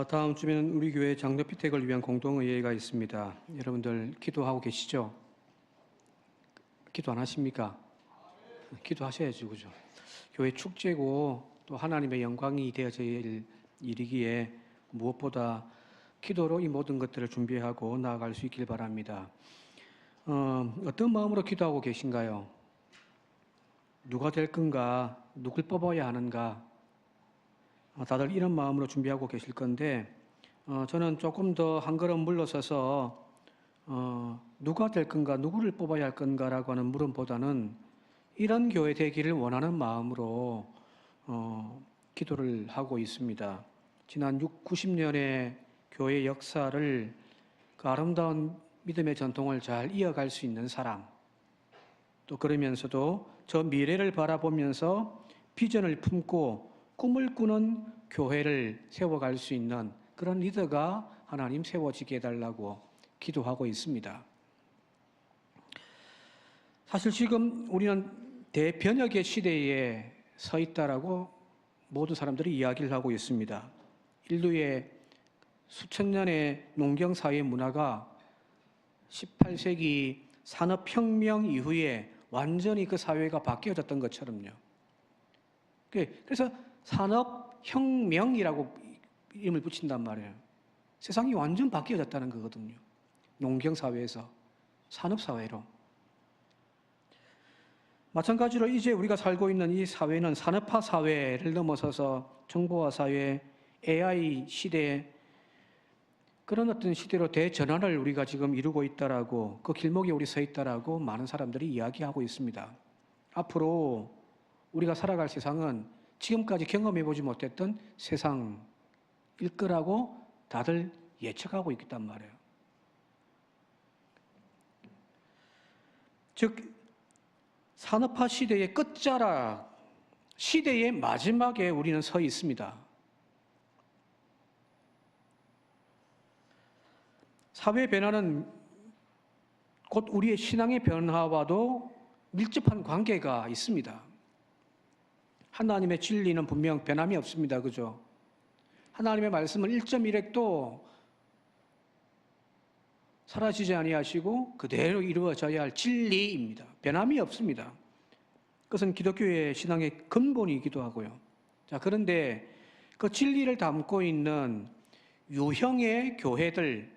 다음 주에는 우리 교회 장로피택을 위한 공동의회가 있습니다. 여러분들 기도하고 계시죠? 기도 안 하십니까? 기도하셔야죠, 그죠? 교회 축제고 또 하나님의 영광이 되어질 일이기에 무엇보다 기도로 이 모든 것들을 준비하고 나아갈 수 있길 바랍니다. 어떤 마음으로 기도하고 계신가요? 누가 될 건가? 누굴 뽑아야 하는가? 다들 이런 마음으로 준비하고 계실 건데 저는 조금 더 한 걸음 물러서서 누가 될 건가, 누구를 뽑아야 할 건가라고 하는 물음보다는 이런 교회 되기를 원하는 마음으로 기도를 하고 있습니다. 지난 90년의 교회 역사를 그 아름다운 믿음의 전통을 잘 이어갈 수 있는 사람, 또 그러면서도 저 미래를 바라보면서 비전을 품고 꿈을 꾸는 교회를 세워갈 수 있는 그런 리더가 하나님 세워지게 해달라고 기도하고 있습니다. 사실 지금 우리는 대변혁의 시대에 서 있다라고 모든 사람들이 이야기를 하고 있습니다. 인류의 수천 년의 농경사회 문화가 18세기 산업혁명 이후에 완전히 그 사회가 바뀌어졌던 것처럼요. 그래서 산업혁명이라고 이름을 붙인단 말이에요. 세상이 완전 바뀌어졌다는 거거든요. 농경사회에서 산업사회로. 마찬가지로 이제 우리가 살고 있는 이 사회는 산업화 사회를 넘어서서 정보화 사회, AI 시대, 그런 어떤 시대로 대전환을 우리가 지금 이루고 있다라고, 그 길목에 우리 서 있다라고 많은 사람들이 이야기하고 있습니다. 앞으로 우리가 살아갈 세상은 지금까지 경험해보지 못했던 세상일 거라고 다들 예측하고 있단 말이에요. 즉, 산업화 시대의 끝자락, 시대의 마지막에 우리는 서 있습니다. 사회 변화는 곧 우리의 신앙의 변화와도 밀접한 관계가 있습니다. 하나님의 진리는 분명 변함이 없습니다. 그죠? 하나님의 말씀은 1.1획도 사라지지 아니하시고 그대로 이루어져야 할 진리입니다. 변함이 없습니다. 그것은 기독교의 신앙의 근본이기도 하고요. 자, 그런데 그 진리를 담고 있는 유형의 교회들,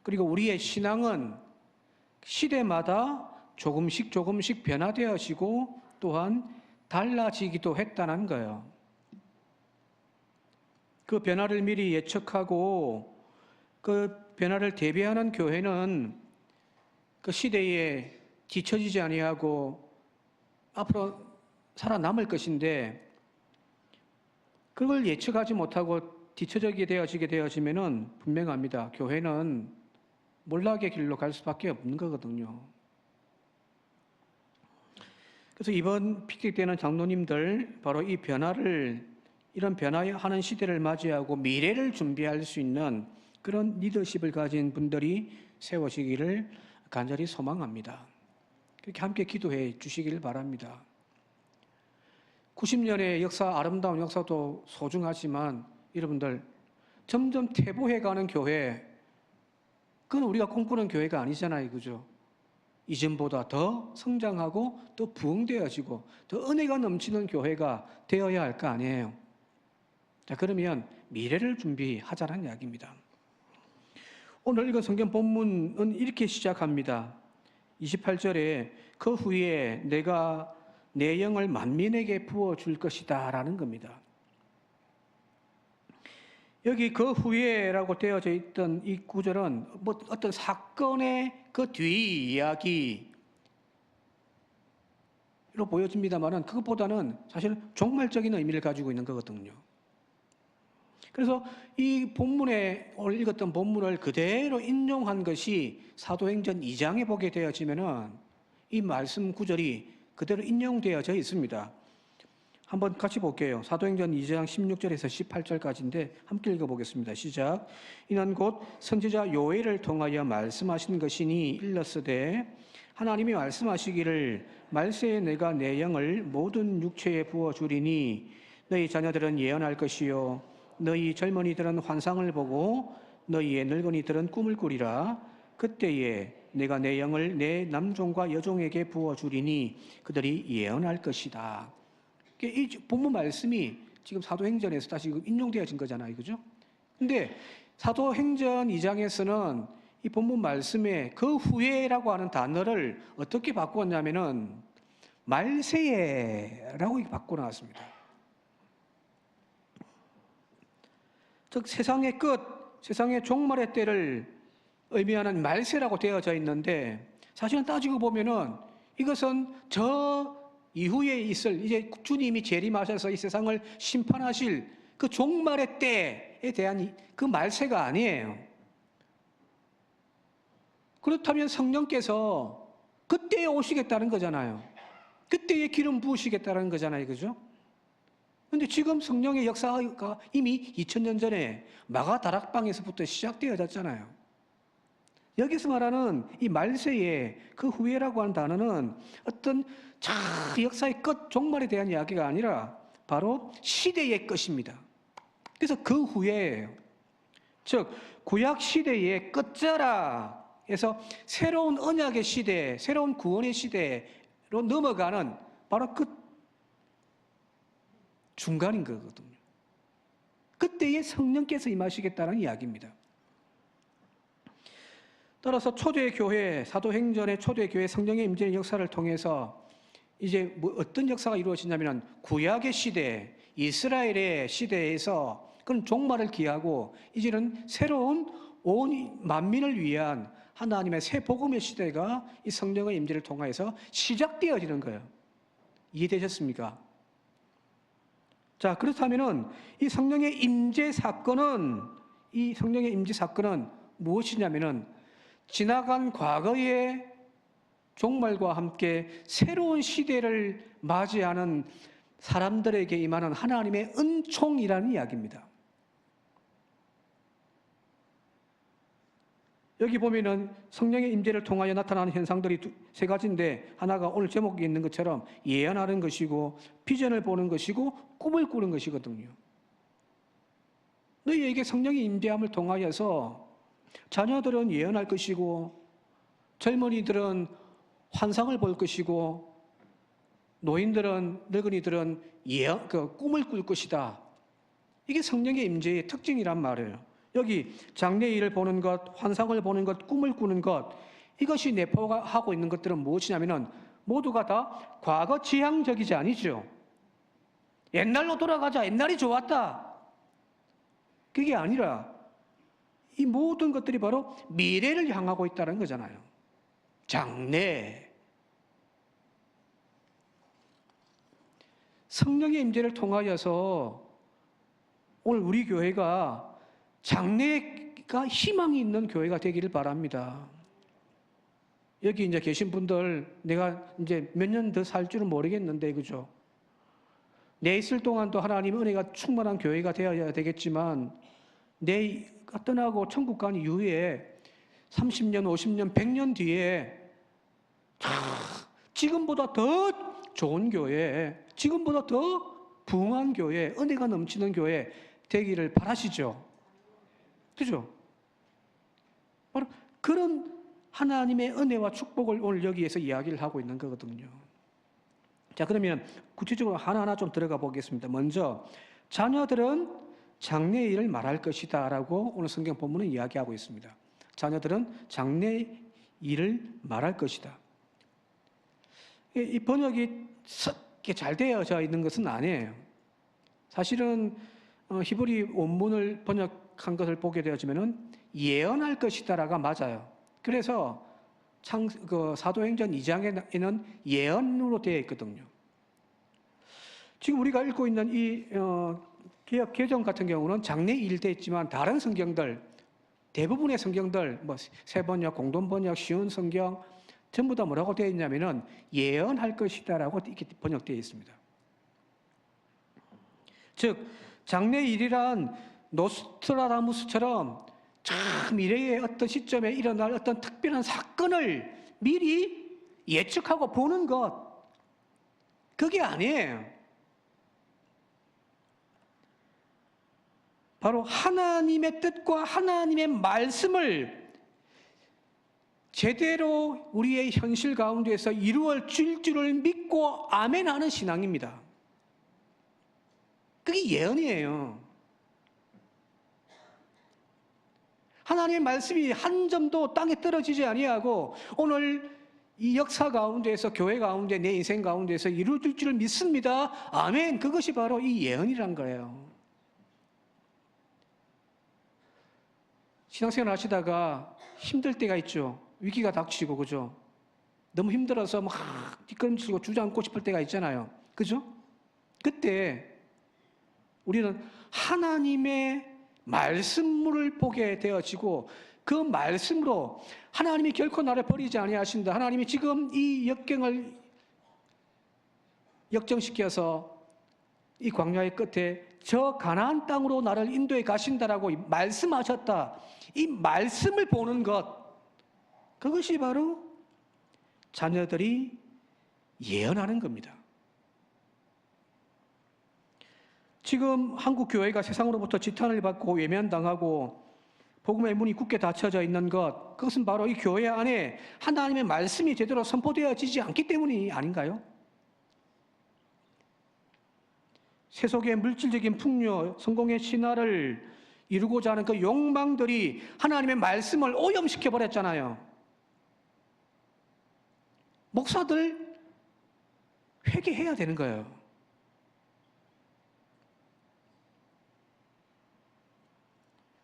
그리고 우리의 신앙은 시대마다 조금씩 변화되어지고 또한 달라지기도 했다는 거예요. 그 변화를 미리 예측하고 그 변화를 대비하는 교회는 그 시대에 뒤처지지 아니하고 앞으로 살아남을 것인데, 그걸 예측하지 못하고 뒤처지게 되어지면은 분명합니다. 교회는 몰락의 길로 갈 수밖에 없는 거거든요. 그래서 이번 피켓 때는 장로님들 바로 이 변화를, 이런 변화하는 시대를 맞이하고 미래를 준비할 수 있는 그런 리더십을 가진 분들이 세워지기를 간절히 소망합니다. 그렇게 함께 기도해 주시기를 바랍니다. 90년의 역사, 아름다운 역사도 소중하지만 여러분들, 점점 퇴보해가는 교회, 그건 우리가 꿈꾸는 교회가 아니잖아요. 그죠? 이전보다 더 성장하고 더 부흥되어지고 더 은혜가 넘치는 교회가 되어야 할 거 아니에요. 자, 그러면 미래를 준비하자는 이야기입니다. 오늘 읽은 성경 본문은 이렇게 시작합니다. 28절에 그 후에 내가 내 영을 만민에게 부어줄 것이다 라는 겁니다. 여기 그 후에라고 되어져 있던 이 구절은 뭐 어떤 사건의 그 뒤 이야기로 보여집니다만은 그것보다는 사실 종말적인 의미를 가지고 있는 거거든요. 그래서 이 본문에 오늘 읽었던 본문을 그대로 인용한 것이 사도행전 2장에 보게 되어지면은 이 말씀 구절이 그대로 인용되어져 있습니다. 한번 같이 볼게요. 사도행전 2장 16절에서 18절까지인데 함께 읽어보겠습니다. 시작. 이는 곧 선지자 요엘을 통하여 말씀하신 것이니 일렀으되 하나님이 말씀하시기를 말세에 내가 내 영을 모든 육체에 부어주리니 너희 자녀들은 예언할 것이요 너희 젊은이들은 환상을 보고 너희의 늙은이들은 꿈을 꾸리라. 그때에 내가 내 영을 내 남종과 여종에게 부어주리니 그들이 예언할 것이다. 이 본문 말씀이 지금 사도행전에서 다시 인용되어진 거잖아요. 그죠? 근데 사도행전 2장에서는 이 본문 말씀에 그 후에라고 하는 단어를 어떻게 바꾸었냐면은 말세에라고 바꿔놨습니다. 즉 세상의 끝, 세상의 종말의 때를 의미하는 말세라고 되어져 있는데 사실은 따지고 보면은 이것은 저 이후에 있을 이제 주님이 재림하셔서 이 세상을 심판하실 그 종말의 때에 대한 그 말세가 아니에요. 그렇다면 성령께서 그때에 오시겠다는 거잖아요. 그때에 기름 부으시겠다는 거잖아요. 그죠? 근데 지금 성령의 역사가 이미 2000년 전에 마가 다락방에서부터 시작되어졌잖아요. 여기서 말하는 이 말세에 그 후에라고 하는 단어는 어떤 역사의 끝, 종말에 대한 이야기가 아니라 바로 시대의 끝입니다. 그래서 그 후에예요. 즉 구약 시대의 끝자락에서 새로운 언약의 시대, 새로운 구원의 시대로 넘어가는 바로 그 중간인 거거든요. 그때에 성령께서 임하시겠다는 이야기입니다. 따라서 초대교회, 사도행전의 초대교회 성령의 임재의 역사를 통해서 이제 어떤 역사가 이루어지냐면 구약의 시대, 이스라엘의 시대에서 그런 종말을 기하고 이제는 새로운 온 만민을 위한 하나님의 새 복음의 시대가 이 성령의 임재를 통하여서 시작되어지는 거예요. 이해되셨습니까? 자, 그렇다면은 이 성령의 임재 사건은 무엇이냐면은 지나간 과거의 종말과 함께 새로운 시대를 맞이하는 사람들에게 임하는 하나님의 은총이라는 이야기입니다. 여기 보면은 성령의 임재를 통하여 나타나는 현상들이 세 가지인데 하나가 오늘 제목에 있는 것처럼 예언하는 것이고 비전을 보는 것이고 꿈을 꾸는 것이거든요. 너희에게 성령의 임재함을 통하여서 자녀들은 예언할 것이고 젊은이들은 환상을 볼 것이고 노인들은 늙은이들은 꿈을 꿀 것이다. 이게 성령의 임재의 특징이란 말이에요. 여기 장래일을 보는 것, 환상을 보는 것, 꿈을 꾸는 것, 이것이 내포하고 있는 것들은 무엇이냐면은 모두가 다 과거 지향적이지 아니죠. 옛날로 돌아가자, 옛날이 좋았다. 그게 아니라 이 모든 것들이 바로 미래를 향하고 있다는 거잖아요. 장래. 성령의 임재를 통하여서 오늘 우리 교회가 장래가 희망이 있는 교회가 되기를 바랍니다. 여기 이제 계신 분들 내가 이제 몇 년 더 살 줄은 모르겠는데 그죠? 내 있을 동안도 하나님의 은혜가 충만한 교회가 되어야 되겠지만 내가 떠나고 천국 간 이후에 30년, 50년, 100년 뒤에 지금보다 더 좋은 교회, 지금보다 더 부흥한 교회, 은혜가 넘치는 교회 되기를 바라시죠? 그죠? 바로 그런 하나님의 은혜와 축복을 오늘 여기에서 이야기를 하고 있는 거거든요. 자, 그러면 구체적으로 하나하나 좀 들어가 보겠습니다. 먼저 자녀들은 장래일을 말할 것이다 라고 오늘 성경 본문은 이야기하고 있습니다. 자녀들은 장래일을 말할 것이다. 이 번역이 잘 되어져 있는 것은 아니에요. 사실은 히브리 원문을 번역한 것을 보게 되어지면은 예언할 것이다라가 맞아요. 그래서 사도행전 2장에는 예언으로 되어 있거든요. 지금 우리가 읽고 있는 이 개역 개정 같은 경우는 장래일 되어 있지만 다른 성경들 대부분의 성경들 세번역, 공동번역, 쉬운 성경 전부 다 뭐라고 되어 있냐면은 예언할 것이다라고 이렇게 번역되어 있습니다. 즉 장래일이란 노스트라다무스처럼 미래의 어떤 시점에 일어날 어떤 특별한 사건을 미리 예측하고 보는 것, 그게 아니에요. 바로 하나님의 뜻과 하나님의 말씀을 제대로 우리의 현실 가운데에서 이루어질 줄을 믿고 아멘하는 신앙입니다. 그게 예언이에요. 하나님의 말씀이 한 점도 땅에 떨어지지 아니하고 오늘 이 역사 가운데에서 교회 가운데 내 인생 가운데에서 이루어질 줄을 믿습니다. 아멘. 그것이 바로 이 예언이란 거예요. 신앙생활 하시다가 힘들 때가 있죠. 위기가 닥치고, 그죠? 너무 힘들어서 막 뒷걸음치고 주저앉고 싶을 때가 있잖아요. 그죠? 그때 우리는 하나님의 말씀을 보게 되어지고 그 말씀으로 하나님이 결코 나를 버리지 아니하신다. 하나님이 지금 이 역경을 역정시켜서 이 광야의 끝에 저 가나안 땅으로 나를 인도해 가신다라고 말씀하셨다. 이 말씀을 보는 것, 그것이 바로 자녀들이 예언하는 겁니다. 지금 한국 교회가 세상으로부터 지탄을 받고 외면당하고 복음의 문이 굳게 닫혀져 있는 것, 그것은 바로 이 교회 안에 하나님의 말씀이 제대로 선포되어지지 않기 때문이 아닌가요? 세속의 물질적인 풍요, 성공의 신화를 이루고자 하는 그 욕망들이 하나님의 말씀을 오염시켜 버렸잖아요. 목사들 회개해야 되는 거예요.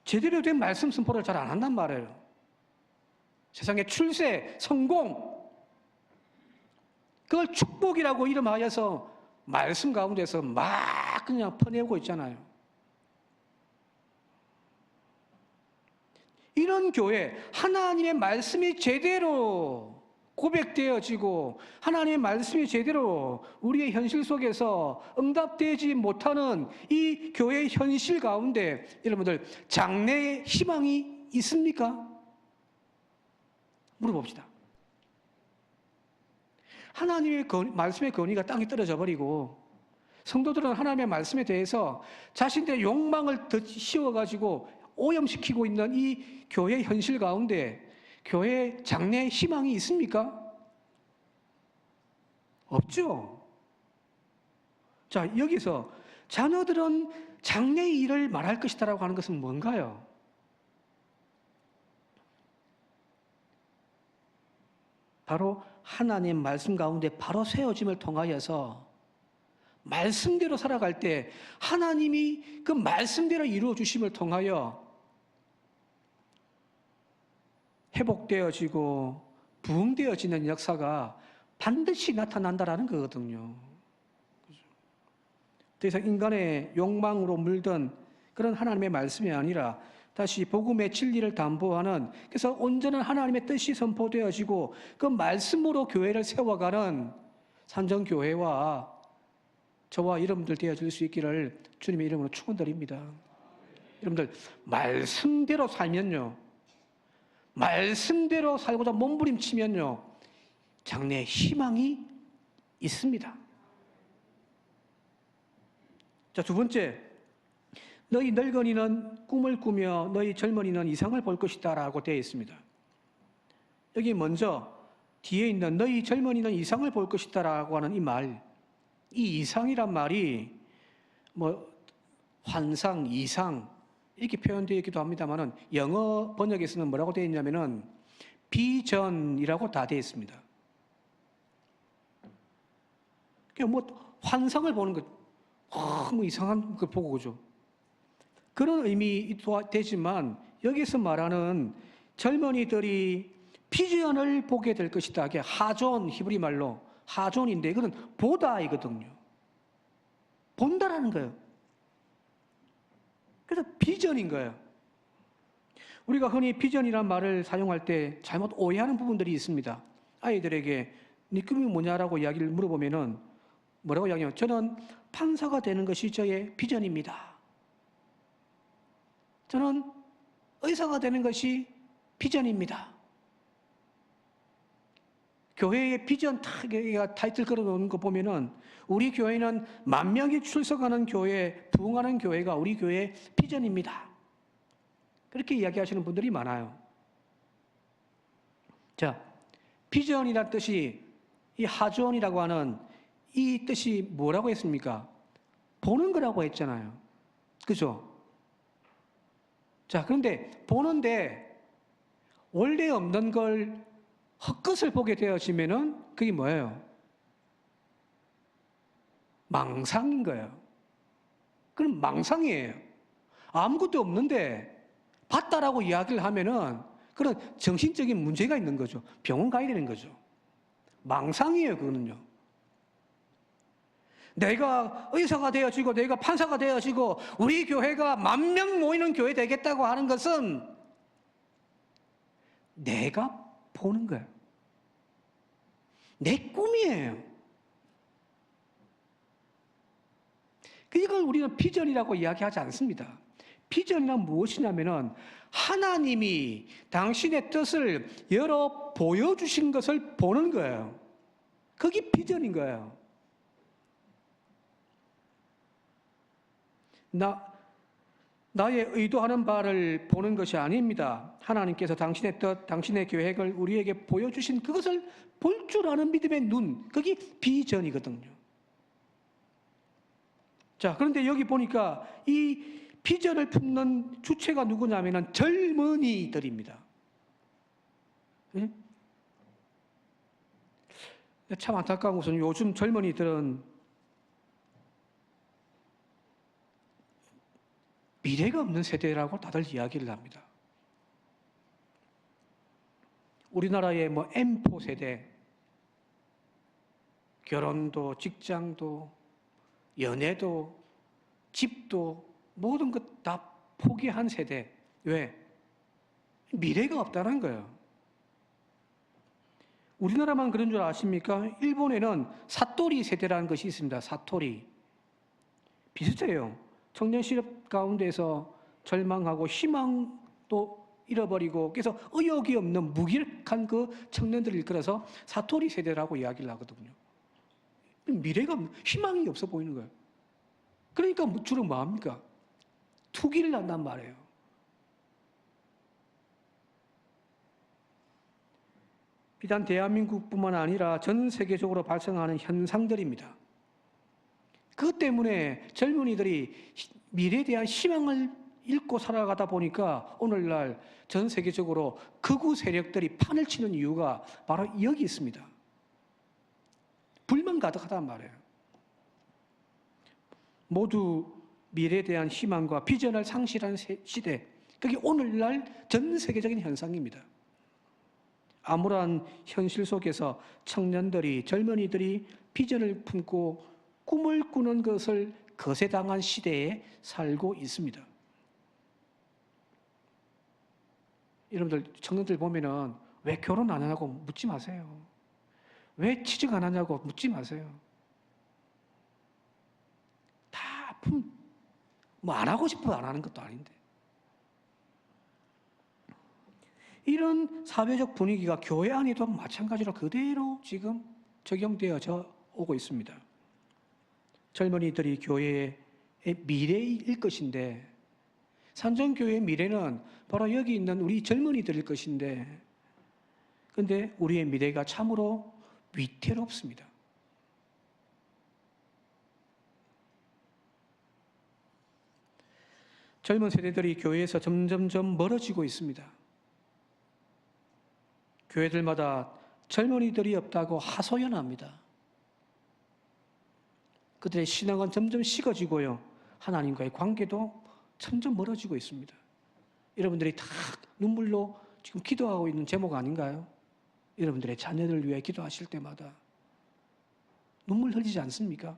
제대로 된 말씀 선포를 잘 안 한단 말이에요. 세상의 출세, 성공, 그걸 축복이라고 이름하여서 말씀 가운데서 막 그냥 퍼내고 있잖아요. 이런 교회, 하나님의 말씀이 제대로 고백되어지고 하나님의 말씀이 제대로 우리의 현실 속에서 응답되지 못하는 이 교회의 현실 가운데 여러분들 장래의 희망이 있습니까? 물어봅시다. 하나님의 말씀의 권위가 땅에 떨어져 버리고 성도들은 하나님의 말씀에 대해서 자신들의 욕망을 더 씌워가지고 오염시키고 있는 이 교회 현실 가운데 교회의 장래의 희망이 있습니까? 없죠. 자, 여기서 자녀들은 장래의 일을 말할 것이다라고 하는 것은 뭔가요? 바로 하나님 말씀 가운데 바로 세워짐을 통하여서 말씀대로 살아갈 때 하나님이 그 말씀대로 이루어 주심을 통하여 회복되어지고 부흥되어지는 역사가 반드시 나타난다라는 거거든요. 더 이상 인간의 욕망으로 물든 그런 하나님의 말씀이 아니라 다시 복음의 진리를 담보하는, 그래서 온전한 하나님의 뜻이 선포되어지고 그 말씀으로 교회를 세워가는 산정교회와 저와 여러분들 되어질 수 있기를 주님의 이름으로 축원드립니다. 여러분들 말씀대로 살면요, 말씀대로 살고자 몸부림치면요, 장래에 희망이 있습니다. 자, 두 번째, 너희 늙은이는 꿈을 꾸며 너희 젊은이는 이상을 볼 것이다 라고 되어 있습니다. 여기 먼저 뒤에 있는 너희 젊은이는 이상을 볼 것이다 라고 하는 이 말, 이 이상이란 말이 뭐 환상, 이상 이렇게 표현되어 있기도 합니다만은 영어 번역에서는 뭐라고 되어 있냐면은 비전이라고 다 되어 있습니다. 그냥 뭐 환상을 보는 것, 뭐 이상한 걸 보고 그죠. 그런 의미도 되지만 여기서 말하는 젊은이들이 비전을 보게 될 것이다. 이게 하존, 히브리 말로 하존인데 이거는 보다이거든요. 본다라는 거예요. 그래서 비전인 거예요. 우리가 흔히 비전이라는 말을 사용할 때 잘못 오해하는 부분들이 있습니다. 아이들에게 네 꿈이 뭐냐라고 이야기를 물어보면은 뭐라고 이야기하냐면 저는 판사가 되는 것이 저의 비전입니다. 저는 의사가 되는 것이 비전입니다. 교회의 비전 탁 타이틀 걸어놓은 거 보면은 우리 교회는 10,000명이 출석하는 교회, 부흥하는 교회가 우리 교회의 비전입니다. 그렇게 이야기하시는 분들이 많아요. 자, 비전이란 뜻이 이 하존이라고 하는 이 뜻이 뭐라고 했습니까? 보는 거라고 했잖아요. 그죠? 자, 그런데 보는데 원래 없는 걸 헛것을 보게 되어지면은 그게 뭐예요? 망상인 거예요. 그럼 망상이에요. 아무것도 없는데 봤다라고 이야기를 하면은 그런 정신적인 문제가 있는 거죠. 병원 가야 되는 거죠. 망상이에요, 그거는요. 내가 의사가 되어지고 내가 판사가 되어지고 우리 교회가 10,000명 모이는 교회 되겠다고 하는 것은 내가 보는 거예요. 내 꿈이에요. 이걸 우리는 비전이라고 이야기하지 않습니다. 비전이란 무엇이냐면은 하나님이 당신의 뜻을 열어 보여주신 것을 보는 거예요. 그게 비전인 거예요. 나의 의도하는 바를 보는 것이 아닙니다. 하나님께서 당신의 뜻, 당신의 계획을 우리에게 보여주신 그것을 볼 줄 아는 믿음의 눈, 그게 비전이거든요. 자, 그런데 여기 보니까 이 비전을 품는 주체가 누구냐면은 젊은이들입니다. 네? 참 안타까운 것은 요즘 젊은이들은 미래가 없는 세대라고 다들 이야기를 합니다. 우리나라의 M4 세대, 결혼도, 직장도, 연애도, 집도, 모든 것 다 포기한 세대. 왜? 미래가 없다는 거예요. 우리나라만 그런 줄 아십니까? 일본에는 사토리 세대라는 것이 있습니다. 사토리. 비슷해요. 청년 실업 가운데서 절망하고 희망도 잃어버리고 그래서 의욕이 없는 무기력한 그 청년들을 이끌어서 사토리 세대라고 이야기를 하거든요. 미래가 희망이 없어 보이는 거예요. 그러니까 주로 뭐 합니까? 투기를 한단 말이에요. 비단 대한민국뿐만 아니라 전 세계적으로 발생하는 현상들입니다. 그것 때문에 젊은이들이 미래에 대한 희망을 잃고 살아가다 보니까 오늘날 전 세계적으로 극우 세력들이 판을 치는 이유가 바로 여기 있습니다. 불만 가득하단 말이에요. 모두 미래에 대한 희망과 비전을 상실한 시대, 그게 오늘날 전 세계적인 현상입니다. 암울한 현실 속에서 청년들이, 젊은이들이 비전을 품고 꿈을 꾸는 것을 거세당한 시대에 살고 있습니다. 여러분들, 청년들 보면은 왜 결혼 안 하냐고 묻지 마세요. 왜 취직 안 하냐고 묻지 마세요. 다 안 하고 싶어 안 하는 것도 아닌데. 이런 사회적 분위기가 교회 안에도 마찬가지로 그대로 지금 적용되어져 오고 있습니다. 젊은이들이 교회의 미래일 것인데, 산정교회의 미래는 바로 여기 있는 우리 젊은이들일 것인데, 근데 우리의 미래가 참으로 위태롭습니다. 젊은 세대들이 교회에서 점점점 멀어지고 있습니다. 교회들마다 젊은이들이 없다고 하소연합니다. 그들의 신앙은 점점 식어지고요. 하나님과의 관계도 점점 멀어지고 있습니다. 여러분들이 다 눈물로 지금 기도하고 있는 제목 아닌가요? 여러분들의 자녀들을 위해 기도하실 때마다 눈물 흘리지 않습니까?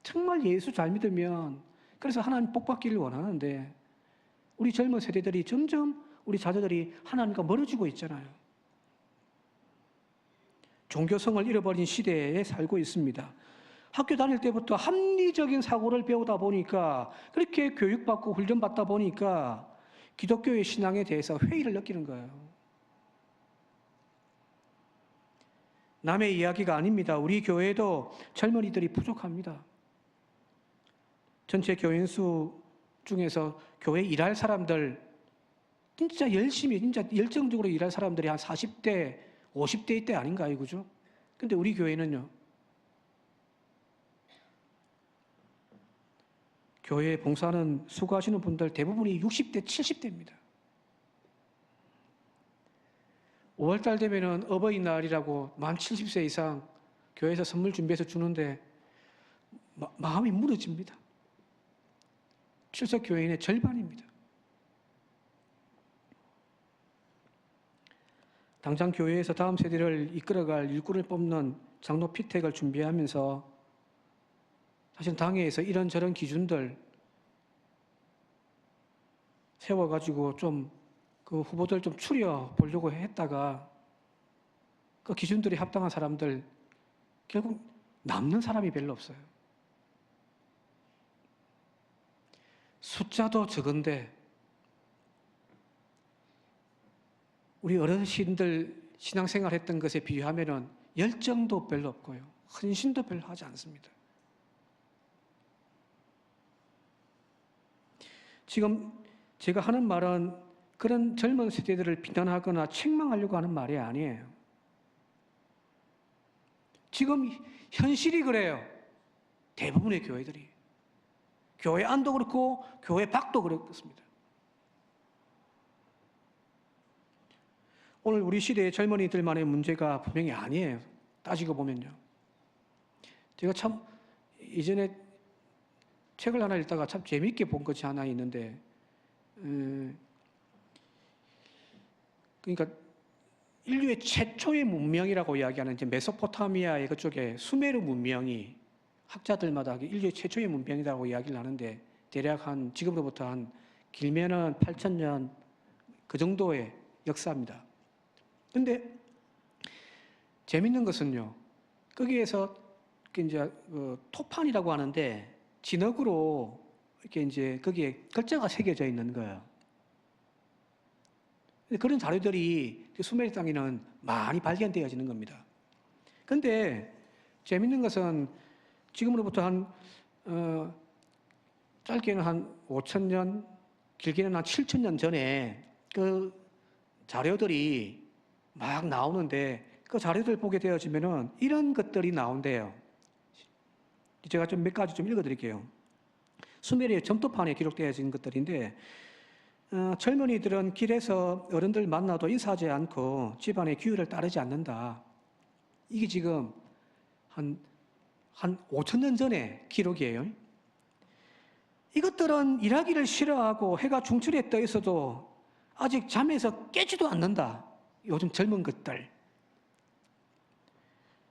정말 예수 잘 믿으면 그래서 하나님 복 받기를 원하는데 우리 젊은 세대들이 점점 우리 자녀들이 하나님과 멀어지고 있잖아요. 종교성을 잃어버린 시대에 살고 있습니다. 학교 다닐 때부터 합리적인 사고를 배우다 보니까 그렇게 교육받고 훈련받다 보니까 기독교의 신앙에 대해서 회의를 느끼는 거예요. 남의 이야기가 아닙니다. 우리 교회도 젊은이들이 부족합니다. 전체 교인 수 중에서 교회 일할 사람들, 진짜 열심히, 진짜 열정적으로 일할 사람들이 한 40대, 50대일 때 아닌가요? 그죠? 근데 우리 교회는요, 교회에 봉사하는, 수고하시는 분들 대부분이 60대, 70대입니다. 5월달 되면은 어버이날이라고 만 70세 이상 교회에서 선물 준비해서 주는데 마음이 무너집니다. 출석 교인의 절반입니다. 당장 교회에서 다음 세대를 이끌어갈 일꾼을 뽑는 장로 피택을 준비하면서 사실 당회에서 이런저런 기준들 세워가지고 좀 그 후보들 좀 추려 보려고 했다가 그 기준들이 합당한 사람들 결국 남는 사람이 별로 없어요. 숫자도 적은데 우리 어르신들 신앙생활 했던 것에 비유하면은 열정도 별로 없고요. 헌신도 별로 하지 않습니다. 지금 제가 하는 말은 그런 젊은 세대들을 비난하거나 책망하려고 하는 말이 아니에요. 지금 현실이 그래요. 대부분의 교회들이. 교회 안도 그렇고 교회 밖도 그렇습니다. 오늘 우리 시대의 젊은이들만의 문제가 분명히 아니에요. 따지고 보면요. 제가 참 이전에 책을 하나 읽다가 참 재미있게 본 것이 하나 있는데 그러니까 인류의 최초의 문명이라고 이야기하는 이제 메소포타미아의 그쪽에 수메르 문명이 학자들마다 인류의 최초의 문명이라고 이야기를 하는데 대략 한 지금으로부터 한 길면은 8,000년 그 정도의 역사입니다. 근데 재밌는 것은요. 거기에서 이제 토판이라고 하는데 진흙으로 이렇게 이제 거기에 글자가 새겨져 있는 거예요. 그런 자료들이 수메르 땅에는 많이 발견되어지는 겁니다. 근데 재밌는 것은 지금으로부터 한 짧게는 한 5,000년, 길게는 한 7,000년 전에 그 자료들이 막 나오는데 그 자료들 보게 되어지면은 이런 것들이 나온대요. 제가 좀 몇 가지 좀 읽어드릴게요. 수메르의 점토판에 기록되어진 것들인데 젊은이들은 길에서 어른들 만나도 인사하지 않고 집안의 규율을 따르지 않는다. 이게 지금 한 5,000년 전의 기록이에요. 이것들은 일하기를 싫어하고 해가 중출에 떠 있어도 아직 잠에서 깨지도 않는다. 요즘 젊은 것들.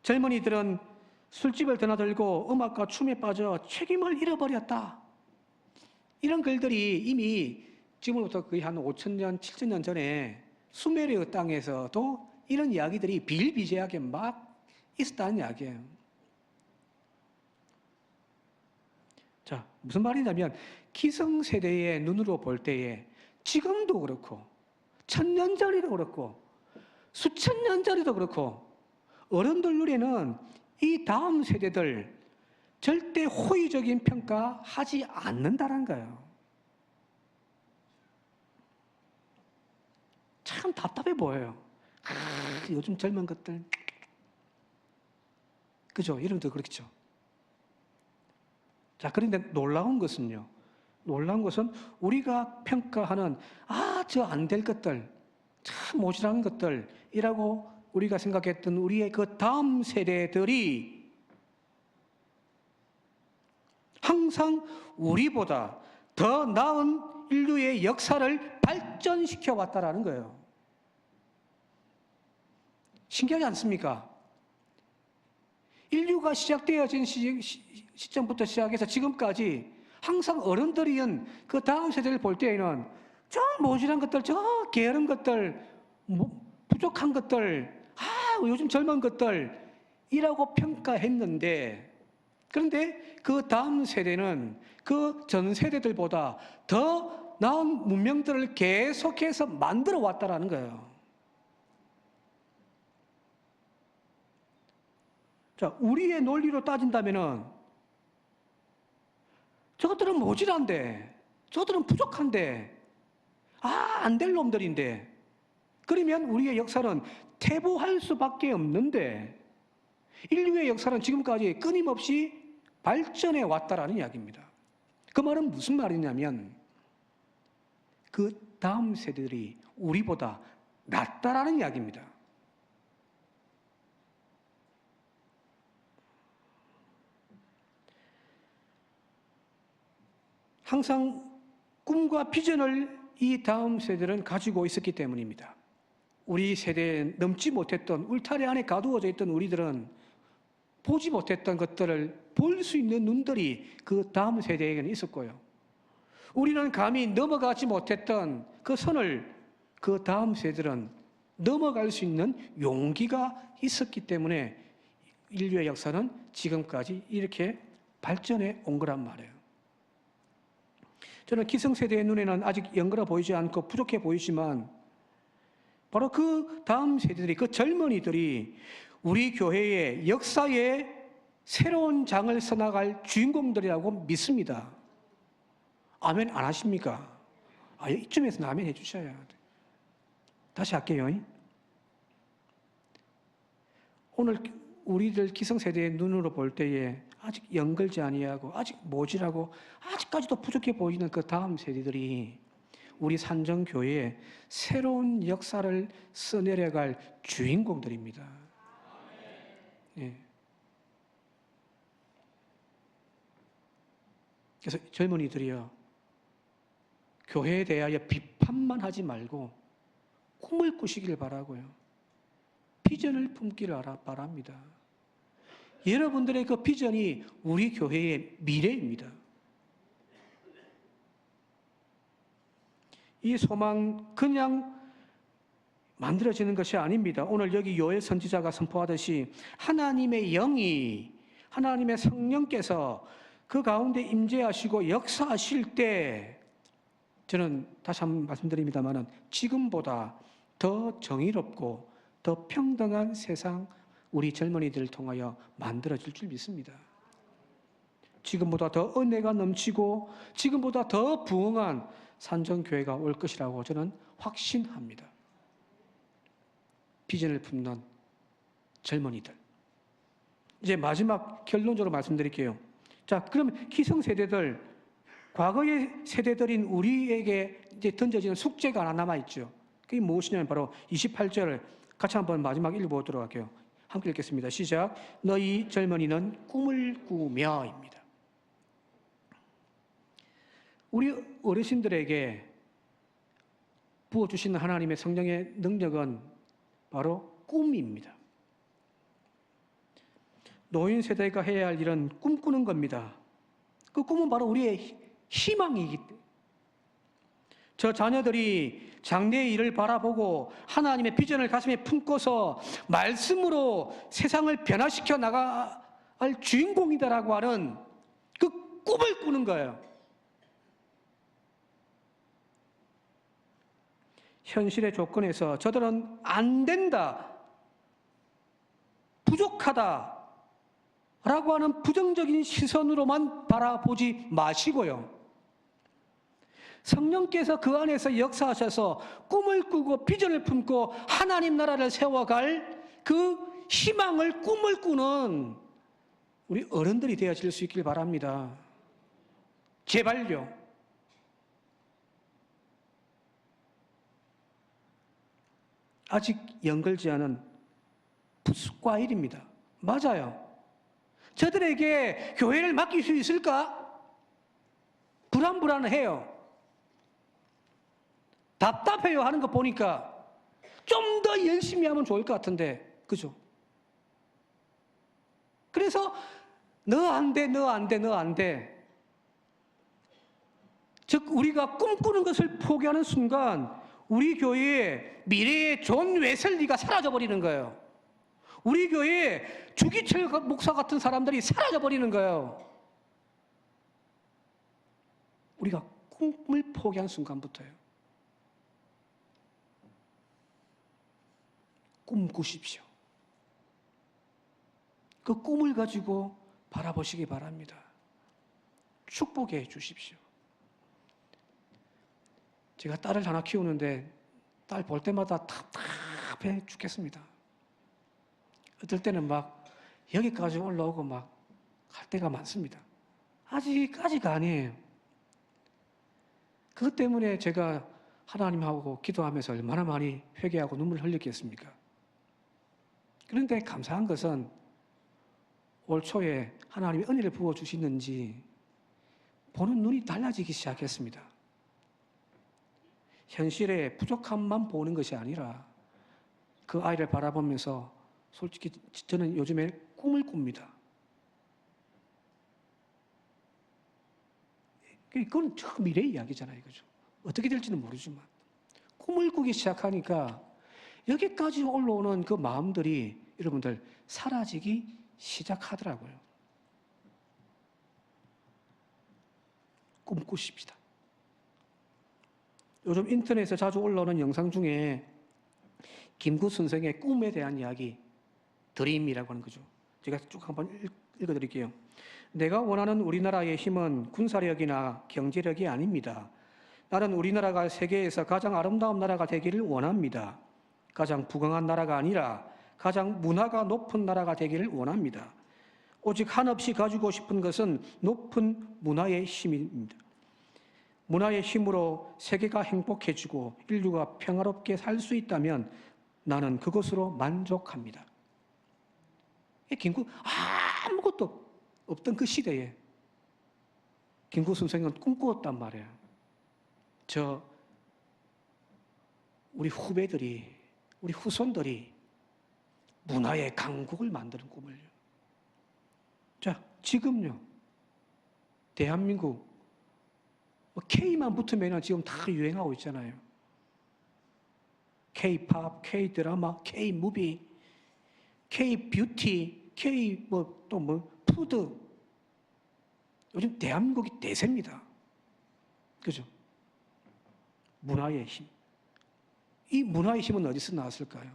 젊은이들은 술집을 드나들고 음악과 춤에 빠져 책임을 잃어버렸다. 이런 글들이 이미 지금부터 거의 한 5,000년, 7,000년 전에 수메르 땅에서도 이런 이야기들이 비일비재하게 막 있었다는 이야기예요. 자, 무슨 말이냐면 기성세대의 눈으로 볼 때에 지금도 그렇고 1,000년 전에도 그렇고 수천 년 전에도 그렇고 어른들 눈에는 이 다음 세대들 절대 호의적인 평가하지 않는다는 거예요. 참 답답해 보여요. 요즘 젊은 것들. 그죠? 이름도 그렇죠. 자, 그런데 놀라운 것은요. 놀라운 것은 우리가 평가하는 저 안 될 것들, 참 모질한 것들이라고 우리가 생각했던 우리의 그 다음 세대들이 항상 우리보다 더 나은 인류의 역사를 발전시켜 왔다라는 거예요. 신기하지 않습니까? 인류가 시작되어진 시점부터 시작해서 지금까지 항상 어른들이은 그 다음 세대를 볼 때에는 저 모질한 것들, 저 게으른 것들, 부족한 것들, 요즘 젊은 것들이라고 평가했는데 그런데 그 다음 세대는 그 전 세대들보다 더 나은 문명들을 계속해서 만들어 왔다라는 거예요. 자, 우리의 논리로 따진다면은 저것들은 모질한데, 저것들은 부족한데, 안 될 놈들인데, 그러면 우리의 역사는 퇴보할 수밖에 없는데, 인류의 역사는 지금까지 끊임없이 발전해 왔다라는 이야기입니다. 그 말은 무슨 말이냐면, 그 다음 세대들이 우리보다 낫다라는 이야기입니다. 항상 꿈과 비전을 이 다음 세대들은 가지고 있었기 때문입니다. 우리 세대에 넘지 못했던, 울타리 안에 가두어져 있던 우리들은 보지 못했던 것들을 볼 수 있는 눈들이 그 다음 세대에게는 있었고요. 우리는 감히 넘어가지 못했던 그 선을 그 다음 세대들은 넘어갈 수 있는 용기가 있었기 때문에 인류의 역사는 지금까지 이렇게 발전해 온 거란 말이에요. 저는 기성세대의 눈에는 아직 연거라 보이지 않고 부족해 보이지만 바로 그 다음 세대들이, 그 젊은이들이 우리 교회의 역사에 새로운 장을 써나갈 주인공들이라고 믿습니다. 아멘 안 하십니까? 이쯤에서 아멘 해주셔야 돼. 다시 할게요. 오늘 우리들 기성세대의 눈으로 볼 때에 아직 연결지 아니하고 아직 모질하고 아직까지도 부족해 보이는 그 다음 세대들이 우리 산정교회에 새로운 역사를 써내려갈 주인공들입니다. 네. 그래서 젊은이들이요, 교회에 대하여 비판만 하지 말고 꿈을 꾸시길 바라고요. 비전을 품기를 바랍니다. 여러분들의 그 비전이 우리 교회의 미래입니다. 이 소망 그냥 만들어지는 것이 아닙니다. 오늘 여기 요엘 선지자가 선포하듯이 하나님의 영이, 하나님의 성령께서 그 가운데 임재하시고 역사하실 때 저는 다시 한번 말씀드립니다만 지금보다 더 정의롭고 더 평등한 세상 우리 젊은이들을 통하여 만들어질 줄 믿습니다. 지금보다 더 은혜가 넘치고 지금보다 더 부흥한 산정교회가 올 것이라고 저는 확신합니다. 비전을 품는 젊은이들. 이제 마지막 결론적으로 말씀드릴게요. 자, 그럼 기성세대들, 과거의 세대들인 우리에게 이제 던져지는 숙제가 하나 남아있죠. 그게 무엇이냐면 바로 28절을 같이 한번 마지막 읽어보도록 할게요. 함께 읽겠습니다. 시작. 너희 젊은이는 꿈을 꾸며입니다. 우리 어르신들에게 부어주시는 하나님의 성령의 능력은 바로 꿈입니다. 노인 세대가 해야 할 일은 꿈꾸는 겁니다. 그 꿈은 바로 우리의 희망이기 때문에 저 자녀들이 장래의 일을 바라보고 하나님의 비전을 가슴에 품고서 말씀으로 세상을 변화시켜 나갈 주인공이다라고 하는 그 꿈을 꾸는 거예요. 현실의 조건에서 저들은 안 된다, 부족하다 라고 하는 부정적인 시선으로만 바라보지 마시고요. 성령께서 그 안에서 역사하셔서 꿈을 꾸고 비전을 품고 하나님 나라를 세워갈 그 희망을, 꿈을 꾸는 우리 어른들이 되어질 수 있길 바랍니다. 제발요. 아직 연결지 않은 풋과일입니다. 맞아요. 저들에게 교회를 맡길 수 있을까? 불안해요. 답답해요 하는 거 보니까 좀 더 열심히 하면 좋을 것 같은데, 그죠? 그래서 너 안 돼. 즉 우리가 꿈꾸는 것을 포기하는 순간 우리 교회의 미래의 존 웨슬리가 사라져 버리는 거예요. 우리 교회에 주기철 목사 같은 사람들이 사라져 버리는 거예요. 우리가 꿈을 포기한 순간부터요. 꿈꾸십시오. 그 꿈을 가지고 바라보시기 바랍니다. 축복해 주십시오. 제가 딸을 하나 키우는데 딸 볼 때마다 답답해 죽겠습니다. 어떨 때는 막 여기까지 올라오고 막 갈 때가 많습니다. 아직까지가 아니에요. 그것 때문에 제가 하나님하고 기도하면서 얼마나 많이 회개하고 눈물을 흘렸겠습니까? 그런데 감사한 것은 올 초에 하나님이 은혜를 부어주시는지 보는 눈이 달라지기 시작했습니다. 현실의 부족함만 보는 것이 아니라 그 아이를 바라보면서 솔직히 저는 요즘에 꿈을 꿉니다. 그건 저 미래의 이야기잖아요. 그죠? 어떻게 될지는 모르지만. 꿈을 꾸기 시작하니까 여기까지 올라오는 그 마음들이 여러분들 사라지기 시작하더라고요. 꿈꾸십시다. 요즘 인터넷에 자주 올라오는 영상 중에 김구 선생의 꿈에 대한 이야기, 드림이라고 하는 거죠. 제가 쭉 한번 읽어드릴게요. 내가 원하는 우리나라의 힘은 군사력이나 경제력이 아닙니다. 나는 우리나라가 세계에서 가장 아름다운 나라가 되기를 원합니다. 가장 부강한 나라가 아니라 가장 문화가 높은 나라가 되기를 원합니다. 오직 한없이 가지고 싶은 것은 높은 문화의 힘입니다. 문화의 힘으로 세계가 행복해지고 인류가 평화롭게 살 수 있다면 나는 그것으로 만족합니다. 김구 아무것도 없던 그 시대에 김구 선생은 꿈꾸었단 말이에요. 우리 후배들이, 우리 후손들이 문화의 강국을 만드는 꿈을요. 자, 지금요. 대한민국 K만 붙으면 지금 다 유행하고 있잖아요. K-팝, K-드라마, K-무비, K-뷰티, 푸드. 요즘 대한민국이 대세입니다. 그죠? 문화의 힘. 이 문화의 힘은 어디서 나왔을까요?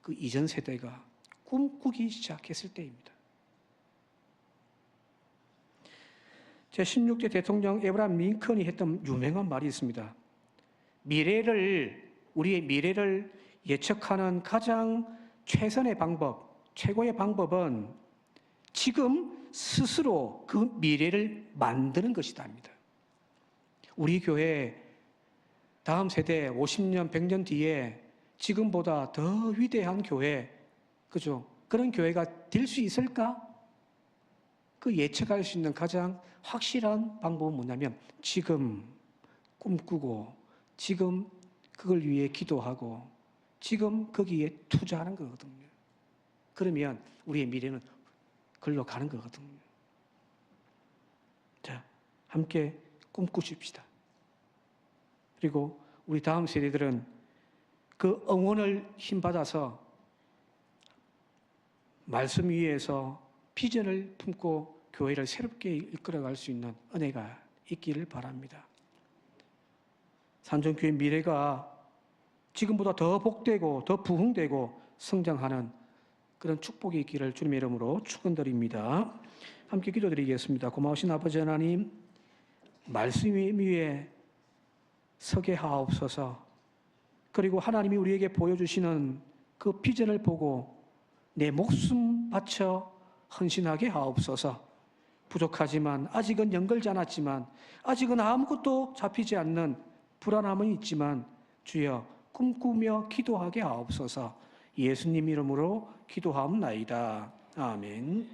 그 이전 세대가 꿈꾸기 시작했을 때입니다. 제16대 대통령 에브라함 링컨이 했던 유명한 말이 있습니다. 우리의 미래를 예측하는 가장 최선의 방법, 최고의 방법은 지금 스스로 그 미래를 만드는 것이다 합니다. 우리 교회 다음 세대 50년, 100년 뒤에 지금보다 더 위대한 교회, 그죠? 그런 교회가 될 수 있을까? 그 예측할 수 있는 가장 확실한 방법은 뭐냐면 지금 꿈꾸고 지금 그걸 위해 기도하고 지금 거기에 투자하는 거거든요. 그러면 우리의 미래는 글로 가는 거거든요. 자, 함께 꿈꾸십시다. 그리고 우리 다음 세대들은 그 응원을 힘받아서 말씀 위에서 비전을 품고 교회를 새롭게 이끌어갈 수 있는 은혜가 있기를 바랍니다. 산정교회 미래가 지금보다 더 복되고 더 부흥되고 성장하는 그런 축복이 있기를 주님의 이름으로 축원드립니다. 함께 기도드리겠습니다. 고마우신 아버지 하나님, 말씀 위에 서게 하옵소서. 그리고 하나님이 우리에게 보여주시는 그 비전을 보고 내 목숨 바쳐 헌신하게 하옵소서. 부족하지만 아직은 연결지 않았지만 아직은 아무것도 잡히지 않는 불안함은 있지만 주여 꿈꾸며 기도하게 하옵소서. 예수님 이름으로 기도하옵나이다. 아멘.